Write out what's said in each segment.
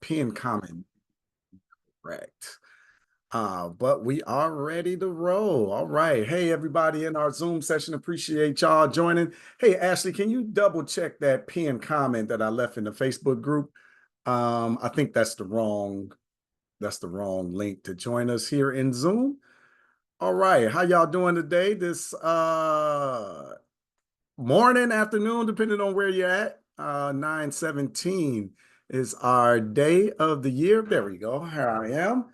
pin comment, correct. But we are ready to roll. All right. Hey, everybody in our Zoom session, appreciate y'all joining. Hey, Ashley, can you double check that pin comment that I left in the Facebook group? I think that's the wrong link to join us here in Zoom. All right. How y'all doing today? This morning, afternoon, depending on where you're at. 9/17 is our day of the year. There we go. Here I am.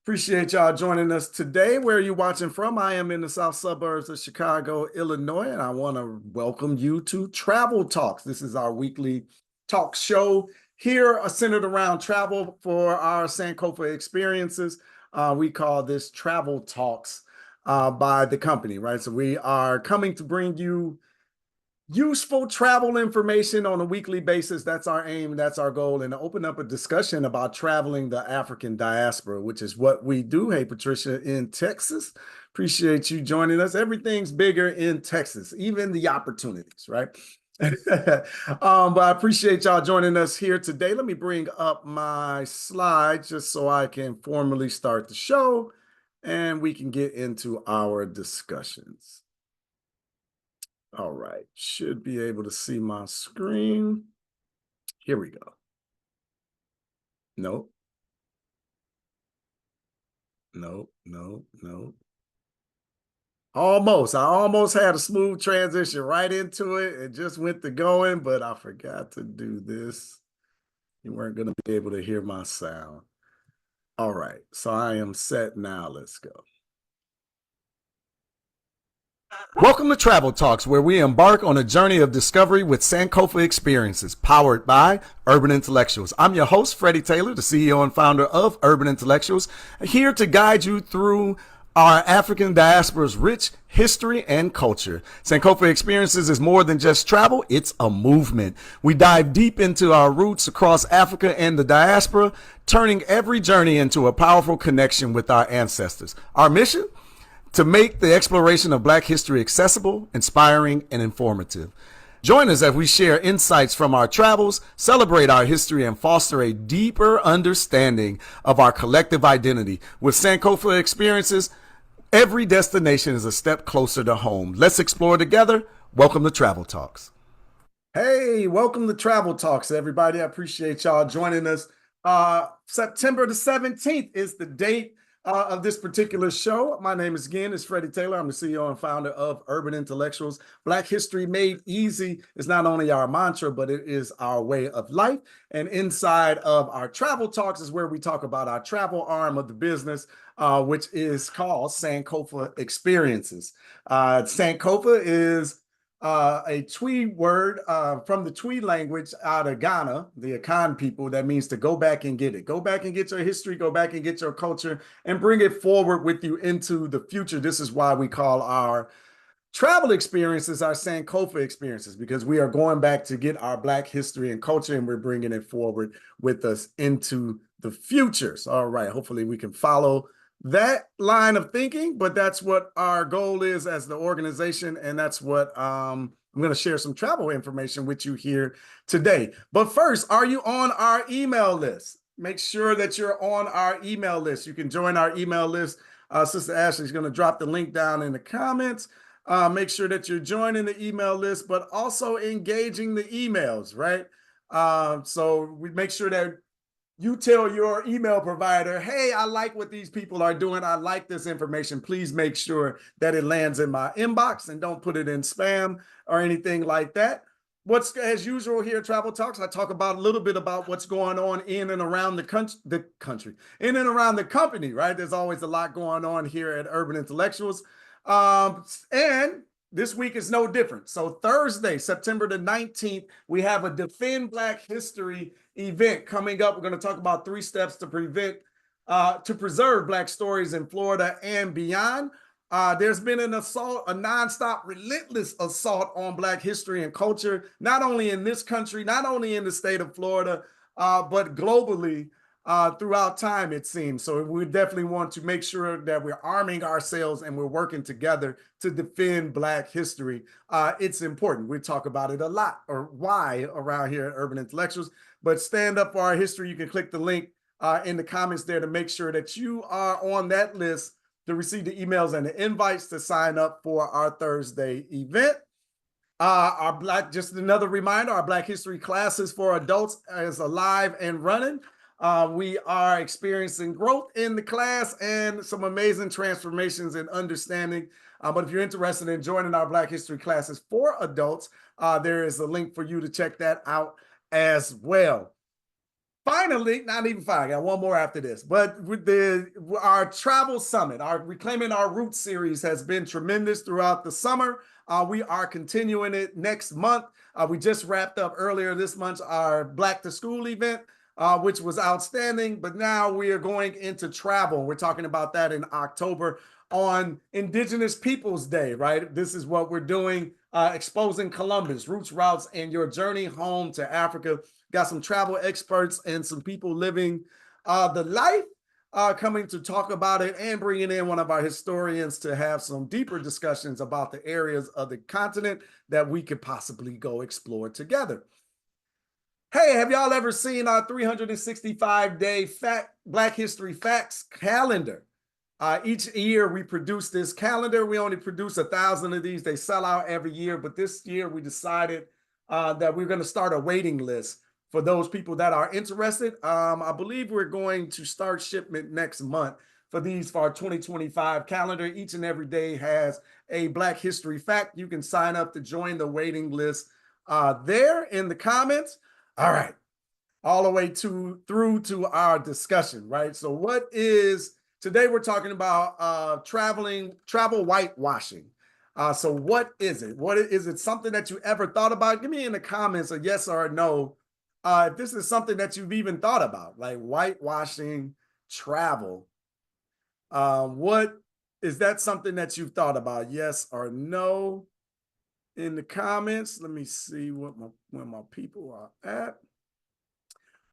Appreciate y'all joining us today. Where are you watching from? I am in the south suburbs of Chicago, Illinois, and I want to welcome you to Travel Talks. This is our weekly talk show here centered around travel for our Sankofa experiences. We call this Travel Talks by the company, right? So we are coming to bring you useful travel information on a weekly basis. That's our aim. That's our goal. And to open up a discussion about traveling the African diaspora, which is what we do. Hey, Patricia in Texas. Appreciate you joining us. Everything's bigger in Texas, even the opportunities, right? But I appreciate y'all joining us here today. Let me bring up my slides just so I can formally start the show and we can get into our discussions. All right, should be able to see my screen. Here we go. Nope. Nope. Almost. I almost had a smooth transition right into it. It just went to going, but I forgot to do this. You weren't going to be able to hear my sound. All right, so I am set now. Let's go. Welcome to Travel Talks, where we embark on a journey of discovery with Sankofa experiences, powered by Urban Intellectuals. I'm your host, Freddie Taylor, the CEO and founder of Urban Intellectuals, here to guide you through our African diaspora's rich history and culture. Sankofa Experiences is more than just travel, it's a movement. We dive deep into our roots across Africa and the diaspora, turning every journey into a powerful connection with our ancestors. Our mission? To make the exploration of Black history accessible, inspiring, and informative. Join us as we share insights from our travels, celebrate our history, and foster a deeper understanding of our collective identity. With Sankofa Experiences, every destination is a step closer to home. Let's explore together. Welcome to Travel Talks. Hey, welcome to Travel Talks, everybody. I appreciate y'all joining us. September the 17th is the date of this particular show. My name is Freddie Taylor. I'm the CEO and founder of Urban Intellectuals. Black History Made Easy is not only our mantra, but it is our way of life. And inside of our Travel Talks is where we talk about our travel arm of the business, which is called Sankofa Experiences. Sankofa is a Twi word from the Twi language out of Ghana, the Akan people, that means to go back and get it. Go back and get your history, go back and get your culture, and bring it forward with you into the future. This is why we call our travel experiences our Sankofa experiences, because we are going back to get our Black history and culture, and we're bringing it forward with us into the future. So, all right, hopefully we can follow that line of thinking, but that's what our goal is as the organization, and that's what I'm going to share some travel information with you here today. But first, are you on our email list? Make sure that you're on our email list. You can join our email list. Sister Ashley's going to drop the link down in the comments. Make sure that you're joining the email list, but also engaging the emails, right? So we make sure that you tell your email provider, hey, I like what these people are doing. I like this information. Please make sure that it lands in my inbox and don't put it in spam or anything like that. What's as usual here at Travel Talks, I talk about a little bit about what's going on in and around the country, in and around the company, right? There's always a lot going on here at Urban Intellectuals. And this week is no different. So Thursday, September the 19th, we have a Defend Black History event coming up. We're going to talk about 3 steps to preserve Black stories in Florida and beyond. There's been an assault, a nonstop, relentless assault on Black history and culture, not only in this country, not only in the state of Florida, but globally. throughout time, it seems. So we definitely want to make sure that we're arming ourselves and we're working together to defend Black history. It's important. We talk about it a lot, or why, around here at Urban Intellectuals. But stand up for our history. You can click the link in the comments there to make sure that you are on that list to receive the emails and the invites to sign up for our Thursday event. Just another reminder, our Black History classes for adults is alive and running. We are experiencing growth in the class and some amazing transformations in understanding. But if you're interested in joining our Black History classes for adults, there is a link for you to check that out as well. Finally, not even five, I got one more after this, but with our travel summit, our Reclaiming Our Roots series has been tremendous throughout the summer. We are continuing it next month. We just wrapped up earlier this month our Black to School event, which was outstanding, but now we are going into travel. We're talking about that in October on Indigenous Peoples Day, right? This is what we're doing, exposing Columbus, roots, routes, and your journey home to Africa. Got some travel experts and some people living the life coming to talk about it, and bringing in one of our historians to have some deeper discussions about the areas of the continent that we could possibly go explore together. Hey, have y'all ever seen our 365-day Black History Facts calendar? Each year we produce this calendar. We only produce 1,000 of these. They sell out every year, but this year we decided that we're going to start a waiting list for those people that are interested. I believe we're going to start shipment next month for these for our 2025 calendar. Each and every day has a Black History fact. You can sign up to join the waiting list there in the comments. All right, all the way through to our discussion, right? So today we're talking about travel whitewashing. So what is it? Is it something that you ever thought about? Give me in the comments a yes or a no. If this is something that you've even thought about, like whitewashing travel. What is that something that you've thought about? Yes or no in the comments. Let me see where my people are at.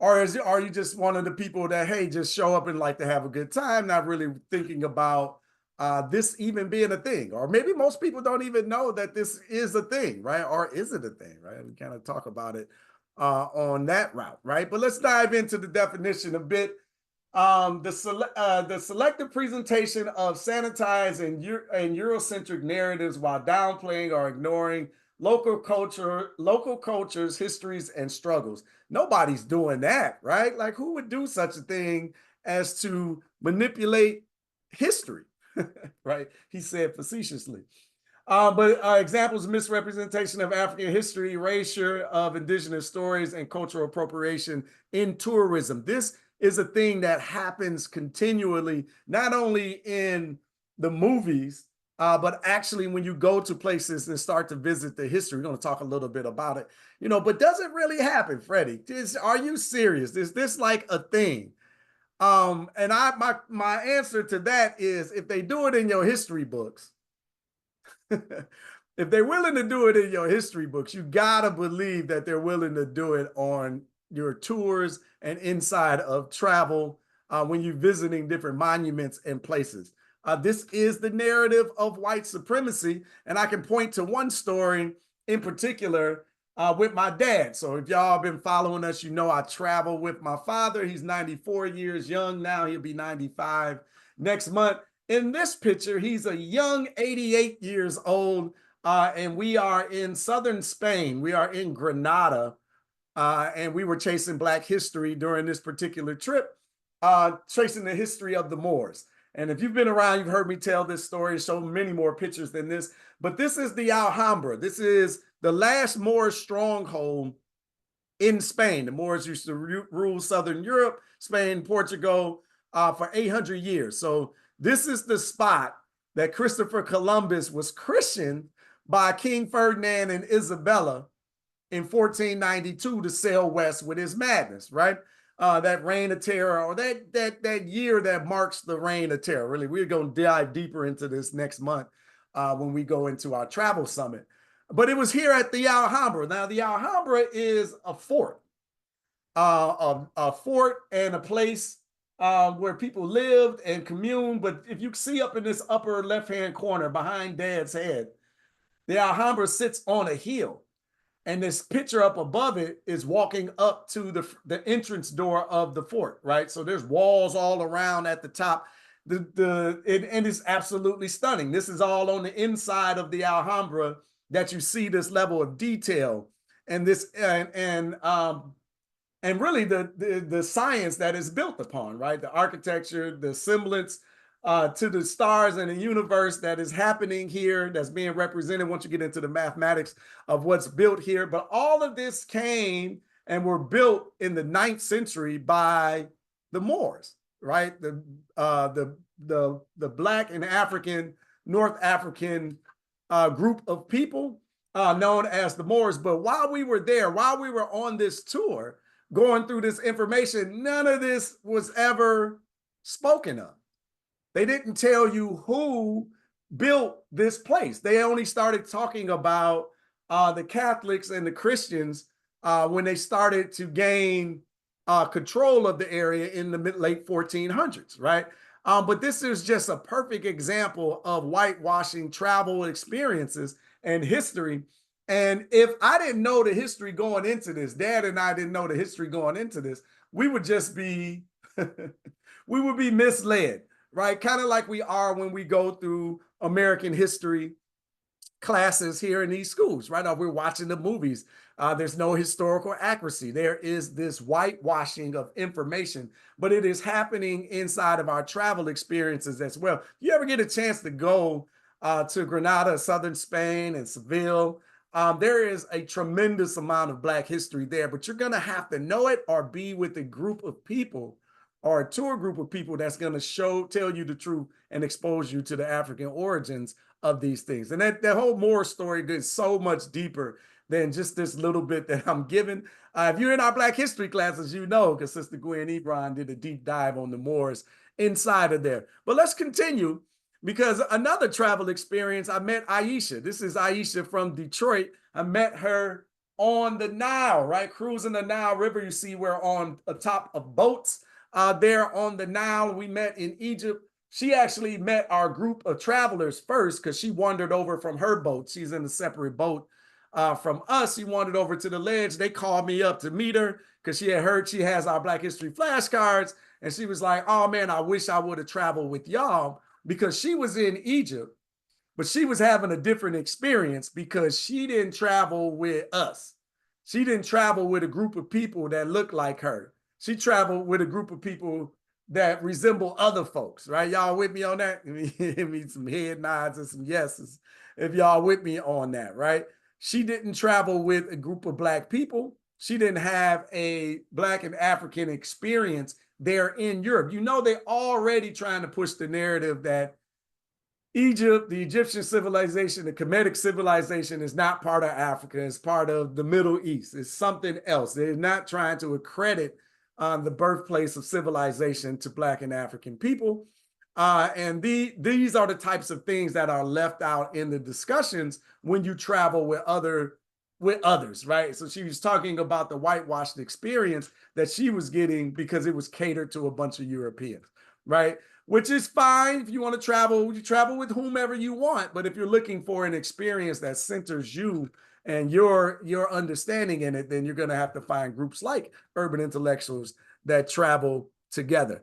Or are you just one of the people that, hey, just show up and like to have a good time, not really thinking about this even being a thing? Or maybe most people don't even know that this is a thing, right? Or is it a thing, right? We kind of talk about it on that route, right? But let's dive into the definition a bit. The selective presentation of sanitized and Eurocentric narratives while downplaying or ignoring local cultures, histories, and struggles. Nobody's doing that, right? Like, who would do such a thing as to manipulate history, right? He said facetiously. But examples of misrepresentation of African history, erasure of indigenous stories, and cultural appropriation in tourism. This is a thing that happens continually, not only in the movies, but actually when you go to places and start to visit the history. We're going to talk a little bit about it, but does it really happen, Freddie? Are you serious? Is this like a thing? And my answer to that is, if they do it in your history books, if they're willing to do it in your history books, you gotta believe that they're willing to do it on your tours and inside of travel when you're visiting different monuments and places. This is the narrative of white supremacy, and I can point to one story in particular with my dad. So if y'all been following us, I travel with my father. He's 94 years young now. He'll be 95 next month. In this picture, he's a young 88 years old, and we are in southern Spain. We are in Granada, and we were chasing Black history during this particular trip, tracing the history of the Moors. And if you've been around, you've heard me tell this story, show many more pictures than this, but this is the Alhambra. This is the last Moorish stronghold in Spain. The Moors used to rule southern Europe, Spain, Portugal, for 800 years. So this is the spot that Christopher Columbus was christened by King Ferdinand and Isabella in 1492 to sail west with his madness, right? That reign of terror, or that year that marks the reign of terror. Really, we're going to dive deeper into this next month when we go into our travel summit. But it was here at the Alhambra. Now, the Alhambra is a fort. a fort and a place where people lived and communed. But if you see up in this upper left-hand corner behind Dad's head, the Alhambra sits on a hill. And this picture up above it is walking up to the entrance door of the fort, right? So there's walls all around at the top. And it's absolutely stunning. This is all on the inside of the Alhambra that you see this level of detail and this and really the science that is built upon, right? The architecture, the semblance to the stars and the universe that is happening here, that's being represented once you get into the mathematics of what's built here. But all of this came and were built in the 9th century by the Moors, right? The Black and African, North African group of people known as the Moors. But while we were there, while we were on this tour, going through this information, none of this was ever spoken of. They didn't tell you who built this place. They only started talking about the Catholics and the Christians when they started to gain control of the area in the late 1400s, right? But this is just a perfect example of whitewashing travel experiences and history. And if I didn't know the history going into this, Dad and I didn't know the history going into this, we would just be, we would be misled, right? Kind of like we are when we go through American history classes here in these schools, right? Or we're watching the movies. There's no historical accuracy. There is this whitewashing of information, but it is happening inside of our travel experiences as well. If you ever get a chance to go to Granada, southern Spain, and Seville, there is a tremendous amount of Black history there, but you're going to have to know it or be with a group of people or a tour group of people that's going to tell you the truth and expose you to the African origins of these things. And that whole Moore story goes so much deeper than just this little bit that I'm giving. If you're in our Black history classes, you know, because Sister Gwen Ebron did a deep dive on the Moors inside of there. But let's continue, because another travel experience, I met Aisha. This is Aisha from Detroit. I met her on the Nile, right? Cruising the Nile River. You see we're on the top of boats there on the Nile. We met in Egypt. She actually met our group of travelers first because she wandered over from her boat. She's in a separate boat from us. She wandered over to the ledge. They called me up to meet her because she had heard she has our Black History flashcards. And she was like, oh man, I wish I would have traveled with y'all, because she was in Egypt, but she was having a different experience because she didn't travel with us. She didn't travel with a group of people that look like her. She traveled with a group of people that resemble other folks, right? Y'all with me on that? Give me some head nods and some yeses if y'all with me on that, right? She didn't travel with a group of Black people. She didn't have a Black and African experience there in Europe. You know, they're already trying to push the narrative that Egypt, the Egyptian civilization, the Kemetic civilization is not part of Africa. It's part of the Middle East. It's something else. They're not trying to accredit the birthplace of civilization to Black and African people. And these are the types of things that are left out in the discussions when you travel with others, right? So she was talking about the whitewashed experience that she was getting because it was catered to a bunch of Europeans, right? Which is fine. If you want to travel, you travel with whomever you want. But if you're looking for an experience that centers you and your understanding in it, then you're going to have to find groups like Urban Intellectuals that travel together.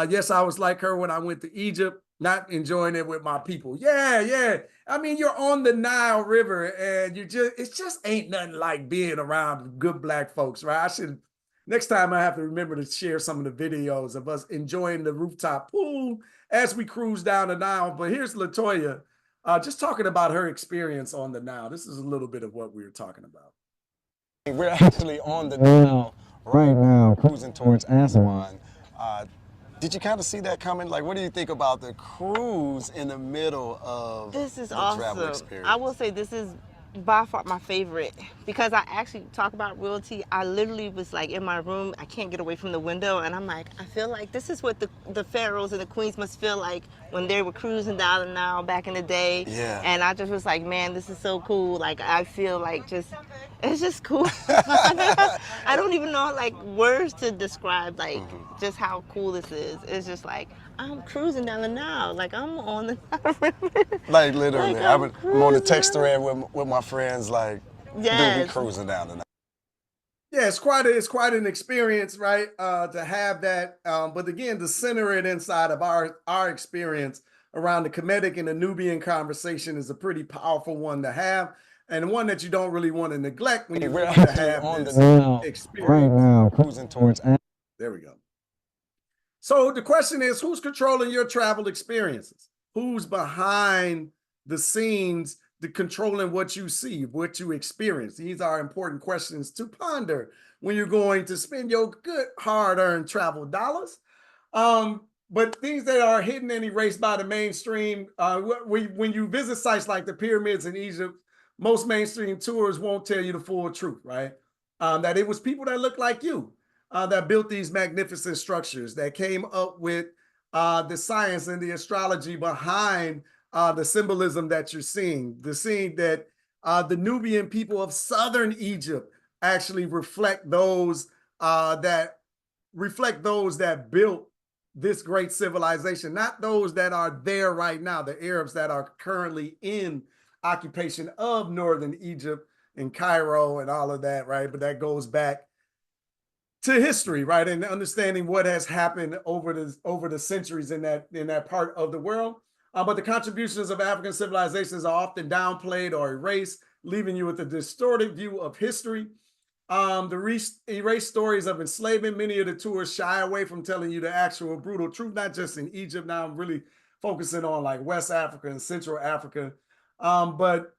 Yes, I was like her when I went to Egypt, not enjoying it with my people. Yeah. I mean, you're on the Nile River and it just ain't nothing like being around good Black folks, right? Next time I have to remember to share some of the videos of us enjoying the rooftop pool as we cruise down the Nile. But here's LaToya just talking about her experience on the Nile. This is a little bit of what we were talking about. We're actually on the Nile right now, cruising towards Aswan. Did you kind of see that coming? Like, what do you think about the cruise in the middle of This is the awesome. travel experience? I will say this is by far my favorite because I actually talk about royalty. I literally was like in my room. I can't get away from the window, and I'm like, I feel like this is what the pharaohs and the queens must feel like when they were cruising down the Nile back in the day. Yeah. And I just was like, man, this is so cool. Like, I feel like it's just cool. I don't even know like words to describe like just how cool this is. It's just like I'm cruising down the Nile, like I'm on the Nile River. Like literally, Like, I'm on the cruising text down- thread with my friends. Like, dude, we Yes. cruising down the. Yeah, it's quite an experience, right? To have that, but again, to center it inside of our experience around the Kemetic and the Nubian conversation is a pretty powerful one to have, and one that you don't really want to neglect when you We're want to actually have on this the Nile experience. right now, cruising towards. There we go. So the question is, who's controlling your travel experiences? Who's behind the scenes, the controlling what you see, what you experience? These are important questions to ponder when you're going to spend your good hard-earned travel dollars. But things that are hidden and erased by the mainstream, when you visit sites like the pyramids in Egypt, most mainstream tours won't tell you the full truth, right? That it was people that look like you that built these magnificent structures, that came up with the science and the astrology behind the symbolism that you're seeing. The seeing that the Nubian people of southern Egypt actually reflect those that built this great civilization, not those that are there right now, the Arabs that are currently in occupation of northern Egypt and Cairo and all of that, right? But that goes back to history, right? And understanding what has happened over the centuries in that part of the world. But the contributions of African civilizations are often downplayed or erased, leaving you with a distorted view of history. The erased stories of enslavement, many of the tours shy away from telling you the actual brutal truth, not just in Egypt. Now I'm really focusing on like West Africa and Central Africa. But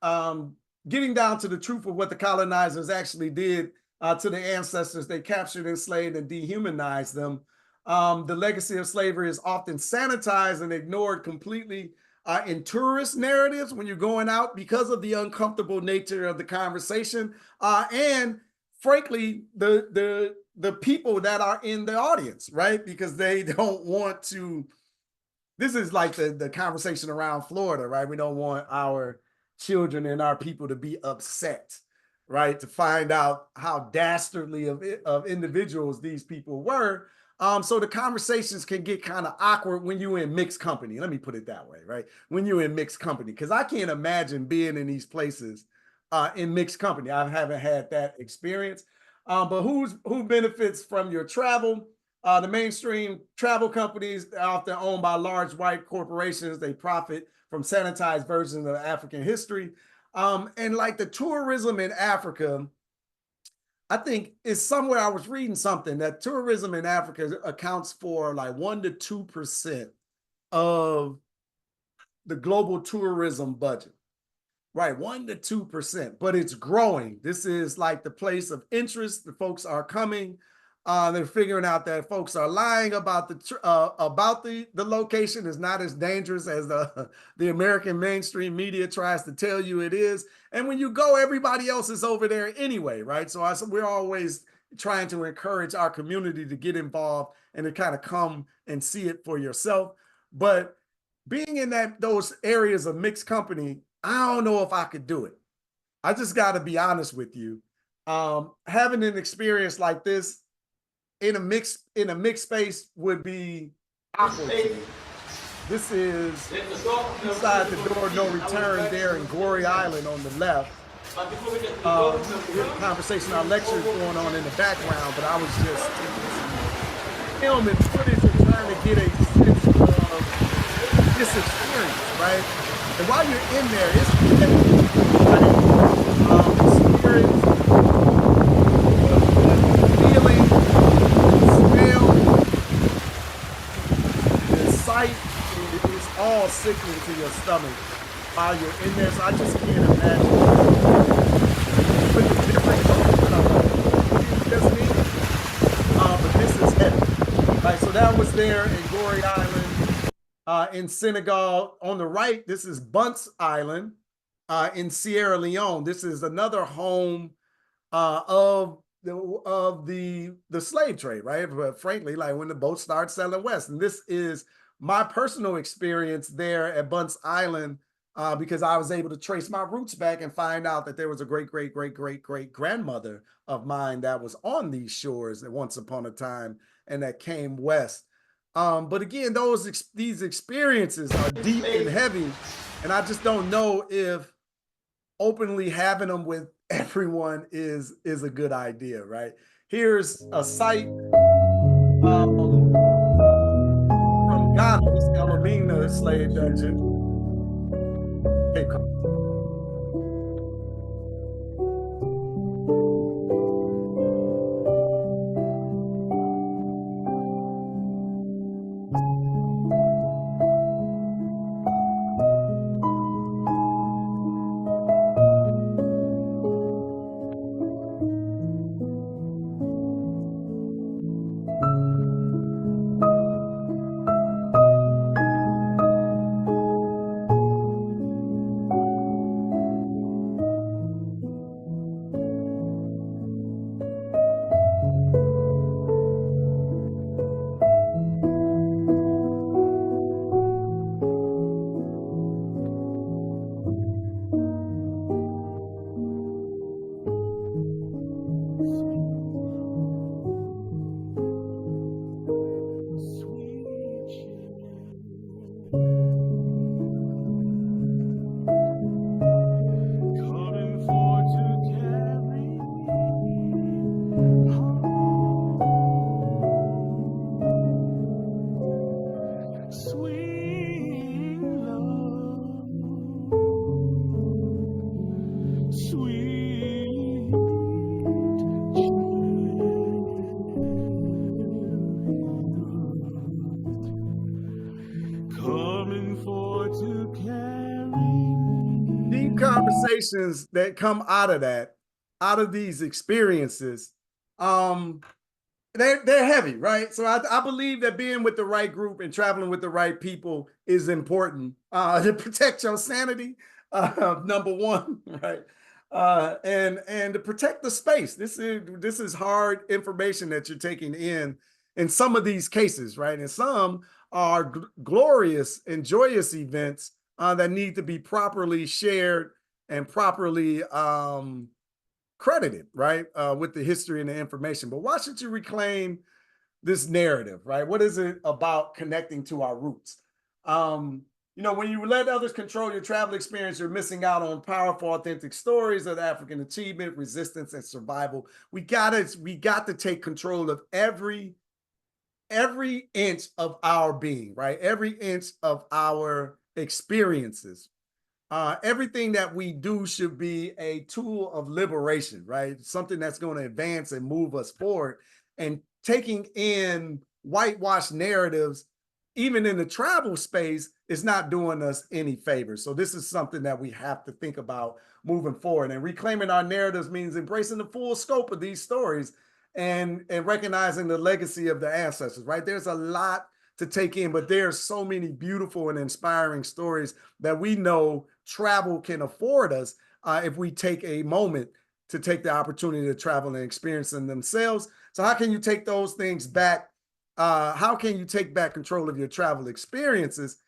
getting down to the truth of what the colonizers actually did to the ancestors they captured, enslaved, and dehumanized them. The legacy of slavery is often sanitized and ignored completely in tourist narratives when you're going out because of the uncomfortable nature of the conversation and frankly, the people that are in the audience, right? Because they don't want to. This is like the conversation around Florida, right? We don't want our children and our people to be upset, right? To find out how dastardly of individuals these people were. So the conversations can get kind of awkward when you're in mixed company. Let me put it that way, right? When you're in mixed company, because I can't imagine being in these places in mixed company. I haven't had that experience. But who benefits from your travel? The mainstream travel companies are often owned by large white corporations. They profit from sanitized versions of African history. And like the tourism in Africa, I think it's somewhere I was reading something that tourism in Africa accounts for like 1 to 2% of the global tourism budget. Right, 1 to 2%, but it's growing. This is like the place of interest. The folks are coming. They're figuring out that folks are lying about the location. Is not as dangerous as the American mainstream media tries to tell you it is. And when you go, everybody else is over there anyway, right? So we're always trying to encourage our community to get involved and to kind of come and see it for yourself. But being in those areas of mixed company, I don't know if I could do it. I just got to be honest with you. Having an experience like this in a mixed space would be awkward to me. This is inside the door, no return there in Glory Island on the left. Conversation, our lecture is going on in the background, but I was just taking some film and footage and trying to get a sense of this experience, right? And while you're in there, it's experience, feeling, smell, the sight, it's all sickening to your stomach while you're in there. So I just can't imagine the difference but this is heavy. Right, so that was there in Glory Island. In Senegal. On the right, this is Bunce Island in Sierra Leone. This is another home of the slave trade, right? But frankly, like when the boats start selling west. And this is my personal experience there at Bunce Island, because I was able to trace my roots back and find out that there was a great, great, great, great, great grandmother of mine that was on these shores at once upon a time and that came west. But again, these experiences are deep and heavy, and I just don't know if openly having them with everyone is a good idea, right? Here's a site from Ghana, this Elamina slave dungeon. Okay, deep conversations that come out of that, out of these experiences, they're heavy, right? So I believe that being with the right group and traveling with the right people is important to protect your sanity, number one, right? And to protect the space. This is hard information that you're taking in some of these cases, right? And some are glorious and joyous events that need to be properly shared and properly credited, right, with the history and the information. But why should you reclaim this narrative, right? What is it about connecting to our roots? When you let others control your travel experience, you're missing out on powerful, authentic stories of African achievement, resistance, and survival. We got to take control of every inch of our being, right? Every inch of our experiences. Everything that we do should be a tool of liberation, right? Something that's going to advance and move us forward. And taking in whitewash narratives, even in the travel space, is not doing us any favors. So this is something that we have to think about moving forward. And reclaiming our narratives means embracing the full scope of these stories and recognizing the legacy of the ancestors, right? There's a lot to take in, but there's so many beautiful and inspiring stories that we know travel can afford us if we take a moment to take the opportunity to travel and experience them themselves. So how can you take those things back? How can you take back control of your travel experiences?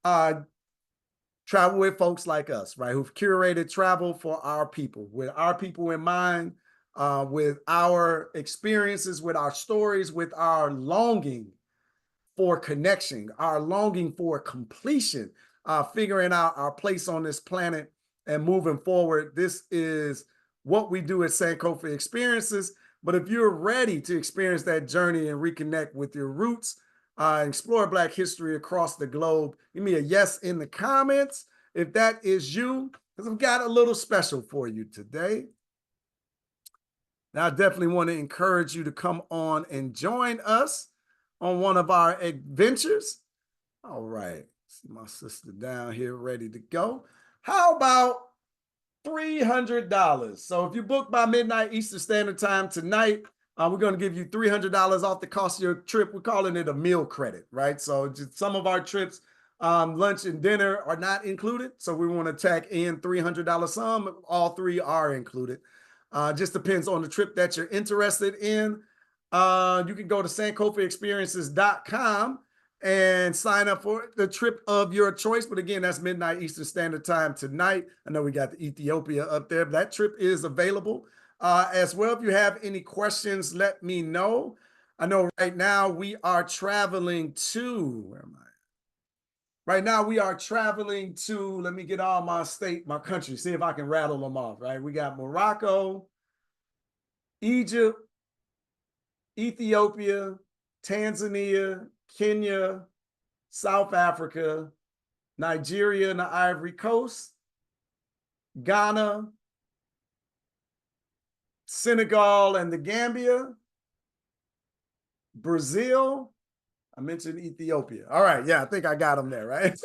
Travel with folks like us, right? Who've curated travel for our people, with our people in mind, with our experiences, with our stories, with our longing for connection, our longing for completion, figuring out our place on this planet and moving forward. This is what we do at Sankofa Experiences. But if you're ready to experience that journey and reconnect with your roots, explore Black history across the globe, give me a yes in the comments if that is you, because I've got a little special for you today. Now, I definitely want to encourage you to come on and join us on one of our adventures. All right, see my sister down here ready to go. How about $300? So if you book by midnight Eastern Standard Time tonight, we're going to give you $300 off the cost of your trip. We're calling it a meal credit, right? So just some of our trips, lunch and dinner are not included. So we want to tack in $300. Some, all three are included. Just depends on the trip that you're interested in. You can go to sankofaexperiences.com and sign up for the trip of your choice. But again, that's midnight Eastern Standard Time tonight. I know we got the Ethiopia up there, but that trip is available as well. If you have any questions, let me know. I know right now we are traveling to, where am I? Right now we are traveling to, let me get all my country, see if I can rattle them off, right? We got Morocco, Egypt, Ethiopia, Tanzania, Kenya, South Africa, Nigeria and the Ivory Coast, Ghana, Senegal and the Gambia, Brazil. I mentioned Ethiopia. All right. Yeah, I think I got them there, right?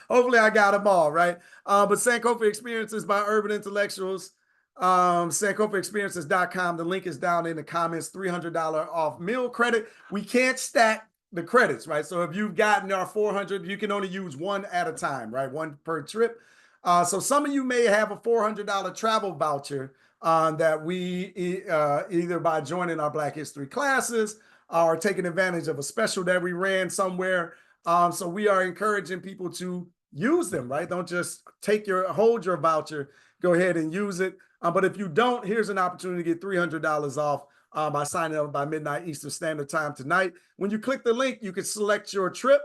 Hopefully I got them all, right? But Sankofa Experiences by Urban Intellectuals, sankofaexperiences.com. The link is down in the comments, $300 off meal credit. We can't stack the credits, right? So if you've gotten our 400, you can only use one at a time, right? One per trip. So some of you may have a $400 travel voucher that we either by joining our Black History classes or taking advantage of a special that we ran somewhere. So we are encouraging people to use them, right? Don't just hold your voucher, go ahead and use it. But if you don't, here's an opportunity to get $300 off by signing up by midnight Eastern Standard Time tonight. When you click the link, you can select your trip.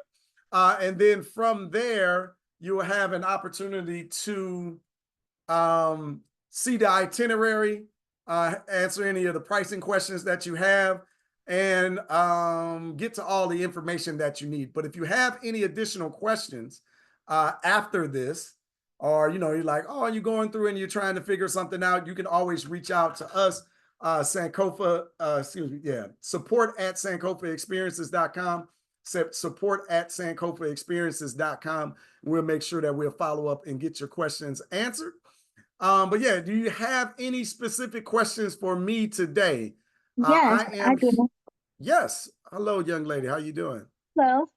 And then from there, you will have an opportunity to see the itinerary, answer any of the pricing questions that you have, and get to all the information that you need. But if you have any additional questions after this, or you're like, oh, you're going through and you're trying to figure something out, you can always reach out to us, Sankofa, support at sankofaexperiences.com, support at sankofaexperiences.com. We'll make sure that we'll follow up and get your questions answered. But yeah, do you have any specific questions for me today? Yes, I do. Yes. Hello, young lady. How you doing? Hello.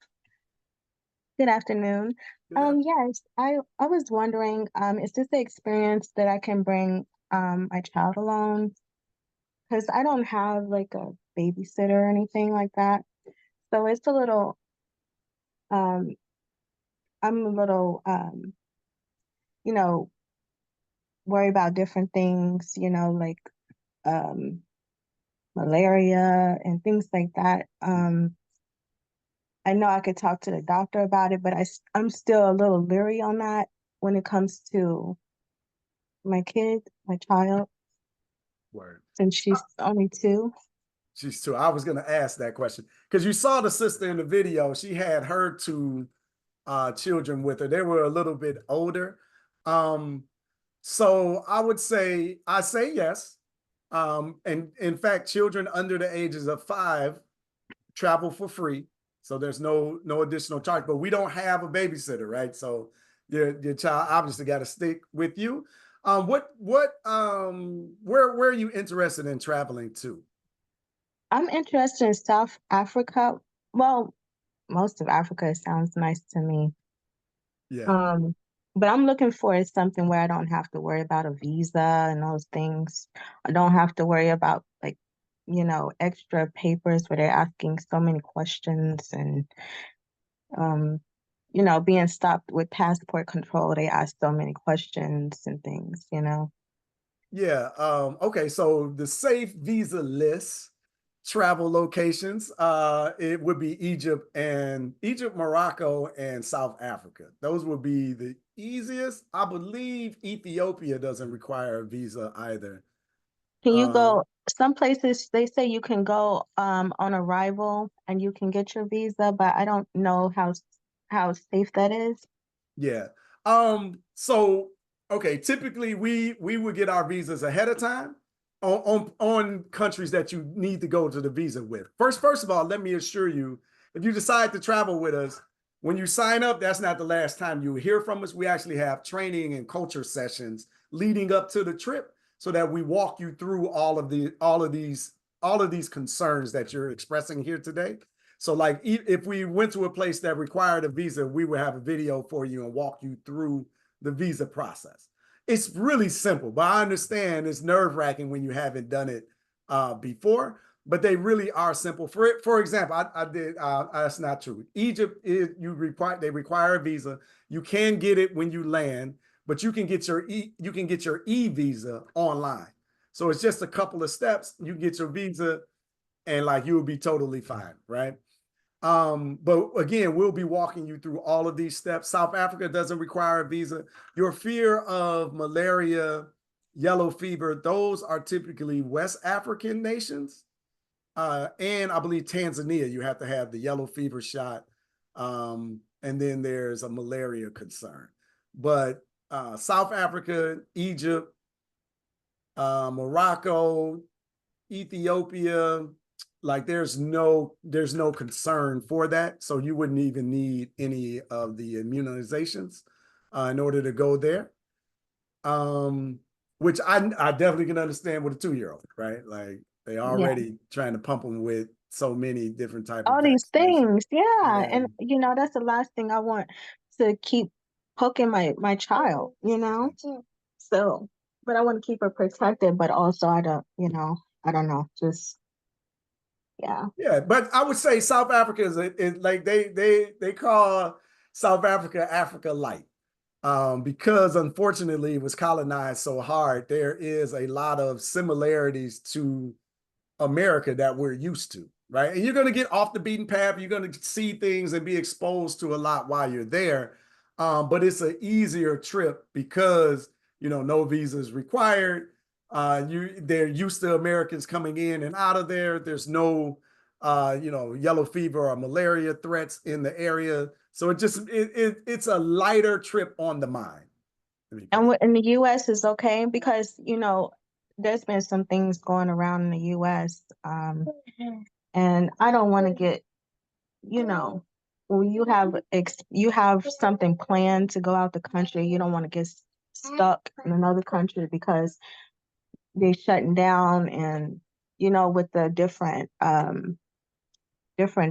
Good afternoon. Good afternoon. Yes, I was wondering, is this the experience that I can bring my child along? Because I don't have like a babysitter or anything like that. So it's a little, I'm a little, you know, worried about different things, like um malaria and things like that. I know I could talk to the doctor about it, but I'm still a little leery on that when it comes to my kid, my child, Word. since she's only 2. She's two. I was going to ask that question because you saw the sister in the video. She had her 2 children with her. They were a little bit older. So I say yes. And in fact, children under the ages of 5 travel for free. So there's no additional charge, but we don't have a babysitter, right? So your child obviously got to stick with you. Where are you interested in traveling to? I'm interested in South Africa. Well, most of Africa sounds nice to me. Yeah. But I'm looking for something where I don't have to worry about a visa and those things. I don't have to worry about like, extra papers where they're asking so many questions and being stopped with passport control. They ask so many questions and things. Yeah. Okay. So the safe visa list travel locations, it would be Egypt, Morocco, and South Africa. Those would be the easiest. I believe Ethiopia doesn't require a visa either. Can you go some places they say you can go on arrival and you can get your visa, but I don't know how safe that is. Yeah. So okay, typically we would get our visas ahead of time on countries that you need to go to the visa with. First of all, let me assure you, if you decide to travel with us, when you sign up, that's not the last time you will hear from us. We actually have training and culture sessions leading up to the trip so that we walk you through all of these concerns that you're expressing here today. So like if we went to a place that required a visa, we would have a video for you and walk you through the visa process. It's really simple, but I understand it's nerve-wracking when you haven't done it before. but they really are simple. For example, I did. That's not true. Egypt is they require a visa. You can get it when you land, but you can get your e visa online. So it's just a couple of steps. You get your visa, and like you will be totally fine, right? But again, we'll be walking you through all of these steps. South Africa doesn't require a visa. Your fear of malaria, yellow fever, those are typically West African nations. And I believe Tanzania, you have to have the yellow fever shot. And then there's a malaria concern. But South Africa, Egypt, Morocco, Ethiopia, like there's no concern for that. So you wouldn't even need any of the immunizations in order to go there. Which I definitely can understand with a 2-year-old, right? Like they Yeah. already trying to pump them with so many different type of All these vaccinations. things. Yeah. Yeah. And that's the last thing I want to keep poking my child, So, but I want to keep her protected, but also I don't know, just yeah. Yeah, but I would say South Africa is like they call South Africa Africa Light. Because unfortunately it was colonized so hard, there is a lot of similarities to America that we're used to, right? And you're going to get off the beaten path. You're going to see things and be exposed to a lot while you're there. But it's an easier trip because, no visas required. They're used to Americans coming in and out of there. There's no, yellow fever or malaria threats in the area. So it's a lighter trip on the mind. And in the US is okay because, there's been some things going around in the US. And I don't want to get, when you have something planned to go out the country, you don't want to get stuck in another country because they're shutting down and, with the different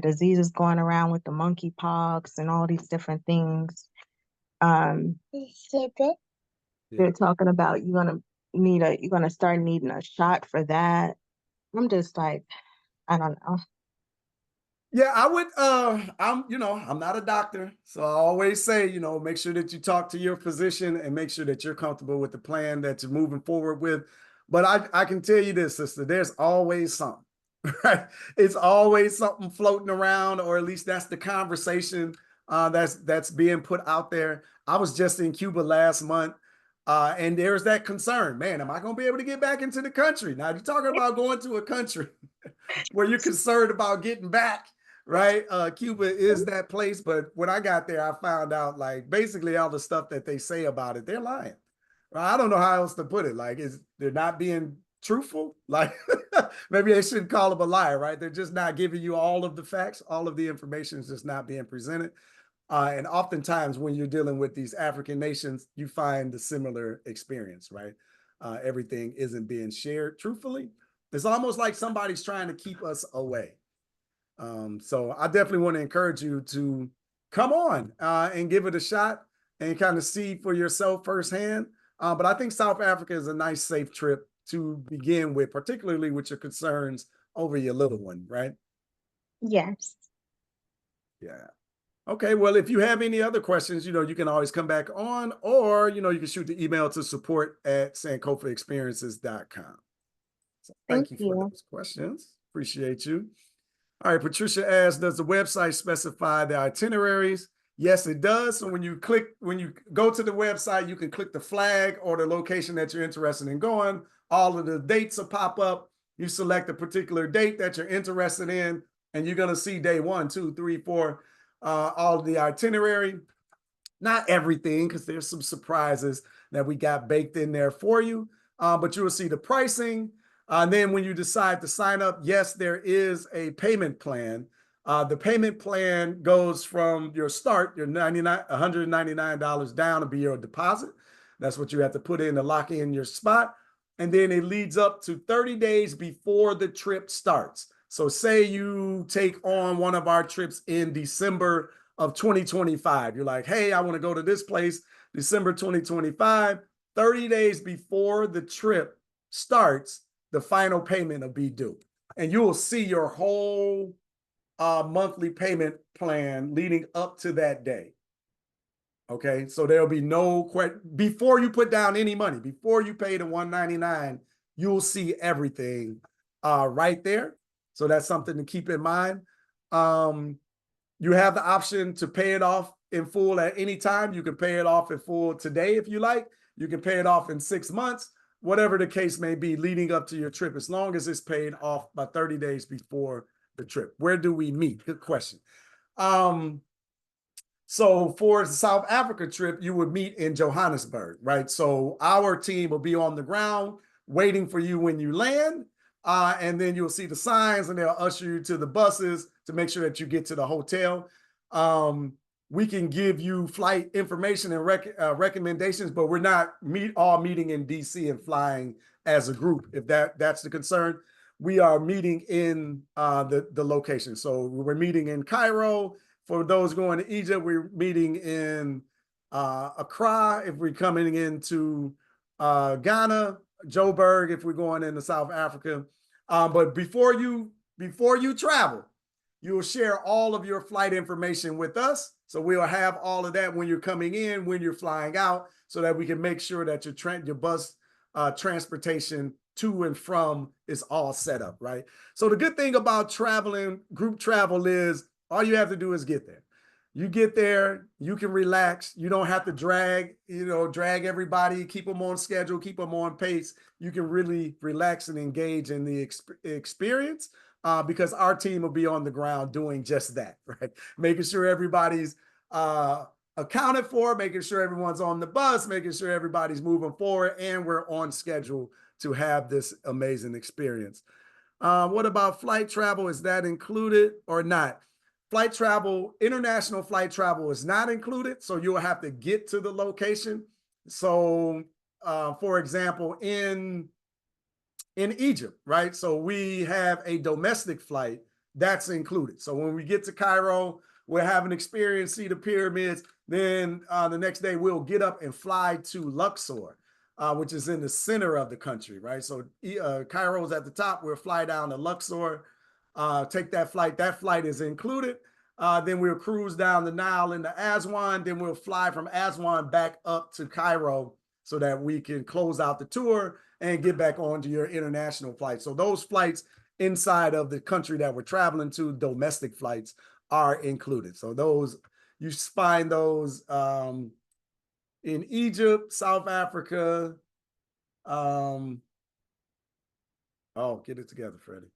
diseases going around with the monkeypox and all these different things. They're talking about you're gonna start needing a shot for that. I'm just like, I don't know. Yeah, I would I'm not a doctor, so I always say, make sure that you talk to your physician and make sure that you're comfortable with the plan that you're moving forward with. But I can tell you this, sister, there's always something, right? It's always something floating around, or at least that's the conversation that's being put out there. I was just in Cuba last month. And there's that concern, man, am I going to be able to get back into the country? Now, you're talking about going to a country where you're concerned about getting back, right? Cuba is that place. But when I got there, I found out like basically all the stuff that they say about it, they're lying. Right? I don't know how else to put it. Like, they're not being truthful? Like, maybe they shouldn't call them a liar, right? They're just not giving you all of the facts. All of the information is just not being presented. And oftentimes when you're dealing with these African nations, you find the similar experience, right? Everything isn't being shared truthfully. It's almost like somebody's trying to keep us away. So I definitely want to encourage you to come on and give it a shot and kind of see for yourself firsthand. But I think South Africa is a nice, safe trip to begin with, particularly with your concerns over your little one, right? Yes. Yeah. Okay, well, if you have any other questions, you can always come back on, or, you can shoot the email to support@sankofaexperiences.com. So thank you for those questions. Appreciate you. All right, Patricia asks, does the website specify the itineraries? Yes, it does. So when you go to the website, you can click the flag or the location that you're interested in going. All of the dates will pop up. You select a particular date that you're interested in, and you're going to see day 1, 2, 3, 4, all of the itinerary. Not everything, because there's some surprises that we got baked in there for you, but you will see the pricing. And then when you decide to sign up, yes, there is a payment plan. The payment plan goes from your start, your $199 down to be your deposit. That's what you have to put in to lock in your spot. And then it leads up to 30 days before the trip starts. So say you take on one of our trips in December of 2025. You're like, hey, I want to go to this place, December 2025. 30 days before the trip starts, the final payment will be due. and you will see your whole monthly payment plan leading up to that day. Okay, so there'll be no question before you put down any money, before you pay the $199, you'll see everything right there. So that's something to keep in mind. You have the option to pay it off in full at any time. You can pay it off in full today if you like. You can pay it off in 6 months, whatever the case may be, leading up to your trip, as long as it's paid off by 30 days before the trip. Where do we meet? Good question. So for the South Africa trip, you would meet in Johannesburg, right? So our team will be on the ground waiting for you when you land. And then you'll see the signs and they'll usher you to the buses to make sure that you get to the hotel. We can give you flight information and recommendations, but we're not all meeting in DC and flying as a group, if that's the concern. We are meeting in the location. So we're meeting in Cairo. For those going to Egypt, we're meeting in Accra. If we're coming into Ghana, Joburg, if we're going into South Africa. But before you travel, you will share all of your flight information with us. So we'll have all of that when you're coming in, when you're flying out, so that we can make sure that your bus transportation to and from is all set up, right? So the good thing about traveling, group travel, is all you have to do is get there. You get there, you can relax. You don't have to drag everybody, keep them on schedule, keep them on pace. You can really relax and engage in the experience because our team will be on the ground doing just that, right? Making sure everybody's accounted for, making sure everyone's on the bus, making sure everybody's moving forward, and we're on schedule to have this amazing experience. What about flight travel? Is that included or not? Flight travel, international flight travel is not included, so you'll have to get to the location. So, for example, in Egypt, right? So we have a domestic flight that's included. So when we get to Cairo, we'll have an experience, see the pyramids. Then the next day we'll get up and fly to Luxor, which is in the center of the country, right? So Cairo's at the top. We'll fly down to Luxor, take that flight. That flight is included. Then we'll cruise down the Nile into Aswan. Then we'll fly from Aswan back up to Cairo so that we can close out the tour and get back onto your international flight. So those flights inside of the country that we're traveling to, domestic flights, are included. So those, you find those in Egypt, South Africa. Oh, get it together, Freddie.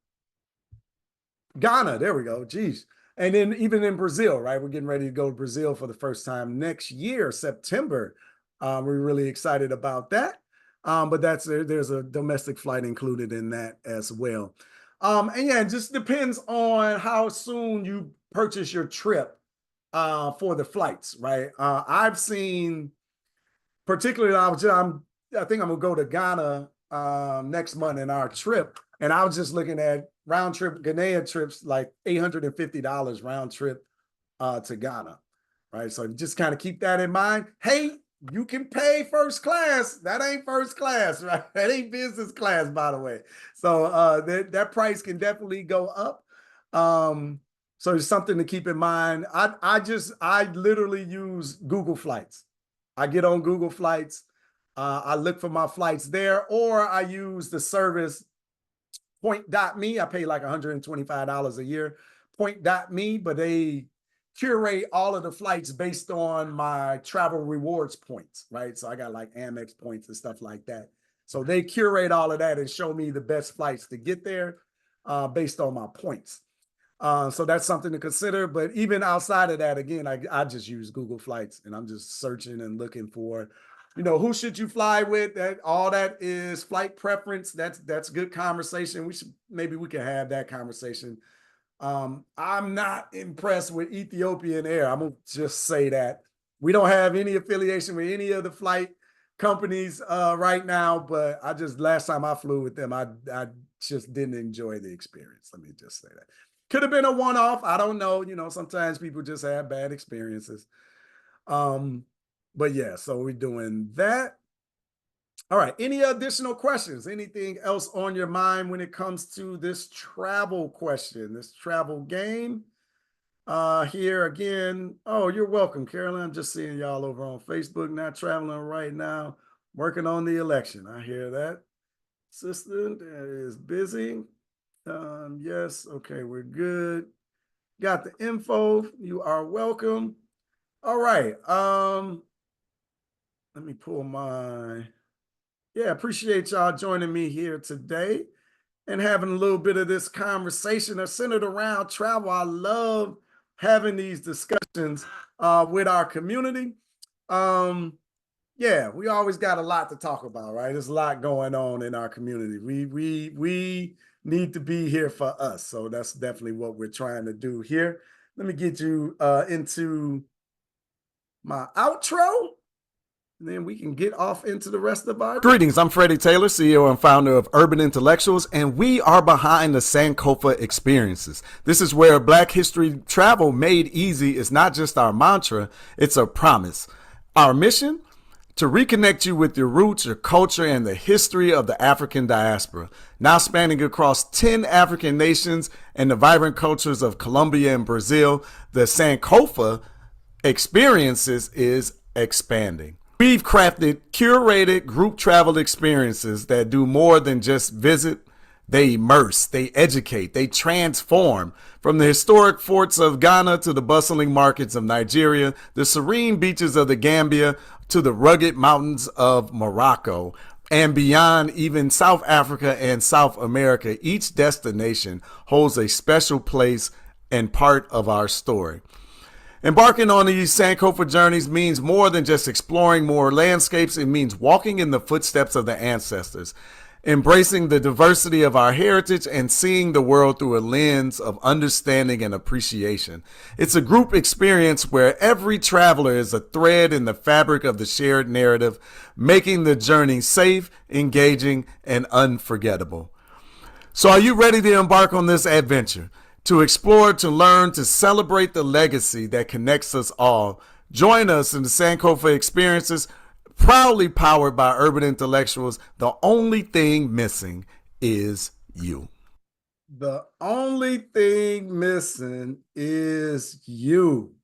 Ghana, there we go. Geez. And then even in Brazil, right? We're getting ready to go to Brazil for the first time next year, September. We're really excited about that. But there's a domestic flight included in that as well. And yeah, it just depends on how soon you purchase your trip for the flights, right? I've seen, particularly, I think I'm gonna go to Ghana next month in our trip, and I was just looking at round trip Ghanaian trips, like $850 round trip to Ghana, right? So just kind of keep that in mind. Hey, you can pay first class. That ain't first class, right? That ain't business class, by the way. So that price can definitely go up. So it's something to keep in mind. I literally use Google Flights. I get on Google Flights. I look for my flights there, or I use the service Point.me. I pay like $125 a year. Point.me, but they curate all of the flights based on my travel rewards points, right? So I got like Amex points and stuff like that. So they curate all of that and show me the best flights to get there based on my points. So that's something to consider. But even outside of that, again, I just use Google Flights, and I'm just searching and looking for, who should you fly with? All that is flight preference. That's good conversation. Maybe we can have that conversation. I'm not impressed with Ethiopian Air. I'm gonna just say that we don't have any affiliation with any of the flight companies right now. But last time I flew with them, I just didn't enjoy the experience. Let me just say that. Could have been a one-off. I don't know. Sometimes people just have bad experiences. But yeah, so we're doing that. All right. Any additional questions? Anything else on your mind when it comes to this travel question, this travel game? Here again. Oh, you're welcome, Carolyn. I'm just seeing y'all over on Facebook. Not traveling right now. Working on the election. I hear that. Assistant is busy. Yes. Okay, we're good. Got the info. You are welcome. All right. Let me pull my. Yeah, appreciate y'all joining me here today and having a little bit of this conversation that's centered around travel. I love having these discussions with our community. Yeah, we always got a lot to talk about, right? There's a lot going on in our community. We need to be here for us. So that's definitely what we're trying to do here. Let me get you into my outro. And then we can get off into the rest of our. Greetings, I'm Freddie Taylor, CEO and founder of Urban Intellectuals, and we are behind the Sankofa experiences. This is where Black history travel made easy is not just our mantra, it's a promise. Our mission? To reconnect you with your roots, your culture, and the history of the African diaspora, now spanning across 10 African nations and the vibrant cultures of Colombia and Brazil, the Sankofa experiences is expanding. We've crafted curated group travel experiences that do more than just visit. They immerse, they educate, they transform. From the historic forts of Ghana to the bustling markets of Nigeria, the serene beaches of the Gambia to the rugged mountains of Morocco, and beyond, even South Africa and South America, each destination holds a special place and part of our story. Embarking on these Sankofa journeys means more than just exploring more landscapes. It means walking in the footsteps of the ancestors, embracing the diversity of our heritage, and seeing the world through a lens of understanding and appreciation. It's a group experience where every traveler is a thread in the fabric of the shared narrative, making the journey safe, engaging, and unforgettable. So are you ready to embark on this adventure? To explore, to learn, to celebrate the legacy that connects us all. Join us in the Sankofa experiences, proudly powered by Urban Intellectuals. The only thing missing is you. The only thing missing is you.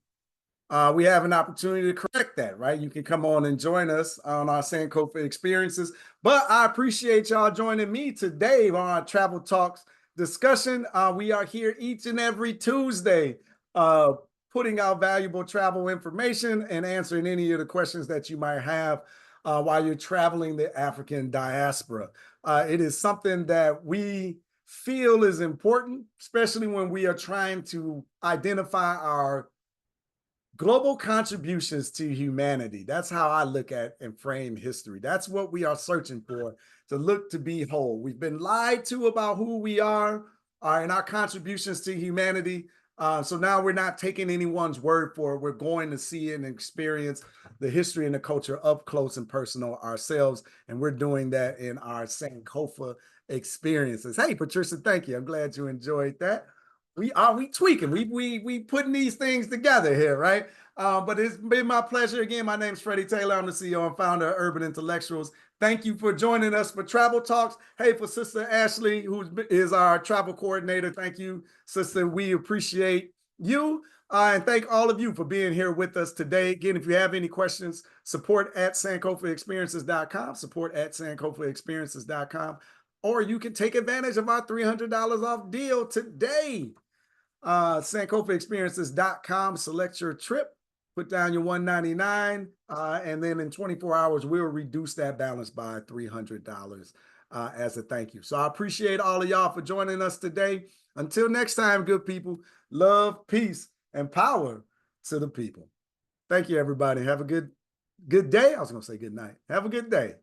We have an opportunity to correct that, right? You can come on and join us on our Sankofa experiences. But I appreciate y'all joining me today on our Travel Talks discussion. We are here each and every Tuesday, putting out valuable travel information and answering any of the questions that you might have while you're traveling the African diaspora. It is something that we feel is important, especially when we are trying to identify our global contributions to humanity. That's how I look at and frame history. That's what we are searching for, to look to be whole. We've been lied to about who we are and our contributions to humanity. So now we're not taking anyone's word for it. We're going to see and experience the history and the culture up close and personal ourselves. And we're doing that in our Sankofa experiences. Hey, Patricia, thank you. I'm glad you enjoyed that. We tweaking. We putting these things together here, right? But it's been my pleasure. Again, my name's Freddie Taylor. I'm the CEO and founder of Urban Intellectuals. Thank you for joining us for Travel Talks. Hey, for Sister Ashley, who is our travel coordinator. Thank you, Sister. We appreciate you. And thank all of you for being here with us today. Again, if you have any questions, support at sankofaexperiences.com, support at sankofaexperiences.com, or you can take advantage of our $300 off deal today. Sankofaexperiences.com, select your trip, put down your $199, and then in 24 hours, we'll reduce that balance by $300 as a thank you. So I appreciate all of y'all for joining us today. Until next time, good people, love, peace, and power to the people. Thank you, everybody. Have a good day. I was going to say good night. Have a good day.